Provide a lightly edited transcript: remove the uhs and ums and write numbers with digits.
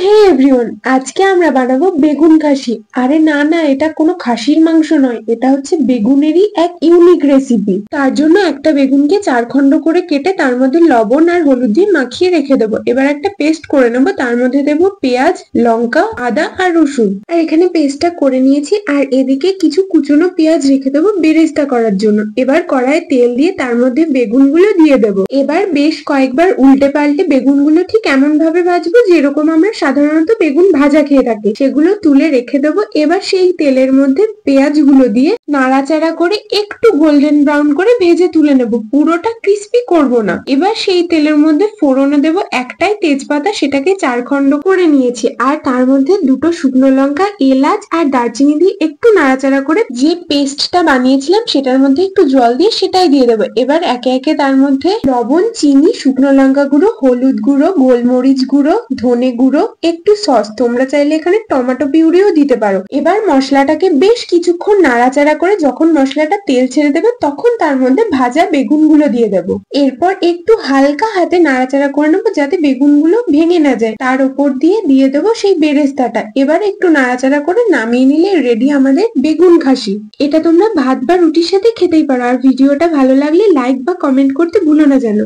হে everyone, আজকে আমরা বানাবো বেগুন খাসি। আরে না না, এটা কোনো খাসির মাংস নয়, এটা হচ্ছে বেগুনেরই এক ইউনিক রেসিপি। তার জন্য একটা বেগুনকে 4 খণ্ড করে কেটে তার মধ্যে লবণ আর হলুদ দিয়ে মাখিয়ে রেখে দেবো। এবার একটা পেস্ট করে নেবো, তার মধ্যে দেবো পেঁয়াজ, লঙ্কা, আদা আর রসুন। আর এখানে পেস্টটা করে নিয়েছি, আর এদিকে কিছু কুচনো পেঁয়াজ রেখে দেবো বেরেস্তা করার জন্য। এবার কড়াইয়ে তেল দিয়ে তার মধ্যে বেগুনগুলো দিয়ে দেবো। এবার বেশ কয়েকবার উল্টে পাল্টে বেগুনগুলো ঠিক এমন ভাবে ভাজবো যেরকম আমরা সাধারণত বেগুন ভাজা খেয়ে থাকি। সেগুলো তুলে রেখে দেবো। এবার সেই তেলের মধ্যে পেঁয়াজগুলো দিয়ে নাড়াচাড়া করে একটু গোল্ডেন ব্রাউন করে ভেজে তুলে নেব, পুরোটা ক্রিস্পি করব না। এবার সেই তেলের মধ্যে ফোড়নে দেব একটাই তেজপাতা, সেটাকে 4 খণ্ড করে নিয়েছি, আর তার মধ্যে 2টো শুকনো লঙ্কা, এলাচ আর দারচিনি দিয়ে একটু নাড়াচাড়া করে যে পেস্টটা বানিয়েছিলাম সেটার মধ্যে একটু জল দিয়ে সেটাই দিয়ে দেবো। এবার একে একে তার মধ্যে লবণ, চিনি, শুকনো লঙ্কা গুঁড়ো, হলুদ গুঁড়ো, গোলমরিচ গুঁড়ো, ধনে গুঁড়ো, একটু সস, তোমরা চাইলে এখানে টমেটো পিউরিও দিতে পারো। এবার মশলাটাকে বেশ কিছুক্ষণ নাড়াচাড়া করে যখন মশলাটা তেল ছেড়ে দেবে তখন তার মধ্যে ভাজা বেগুনগুলো দিয়ে দেবো। এরপর একটু হালকা হাতে নাড়াচাড়া করে নেবো যাতে বেগুনগুলো ভেঙে না যায়। তার উপর দিয়ে দেবো সেই বেরেস্তাটা। এবার একটু নাড়াচাড়া করে নামিয়ে নিলে রেডি আমাদের বেগুন খাসি। এটা তোমরা ভাত বা রুটির সাথে খেতেই পারো। আর ভিডিওটা ভালো লাগলে লাইক বা কমেন্ট করতে ভুলো না যেন।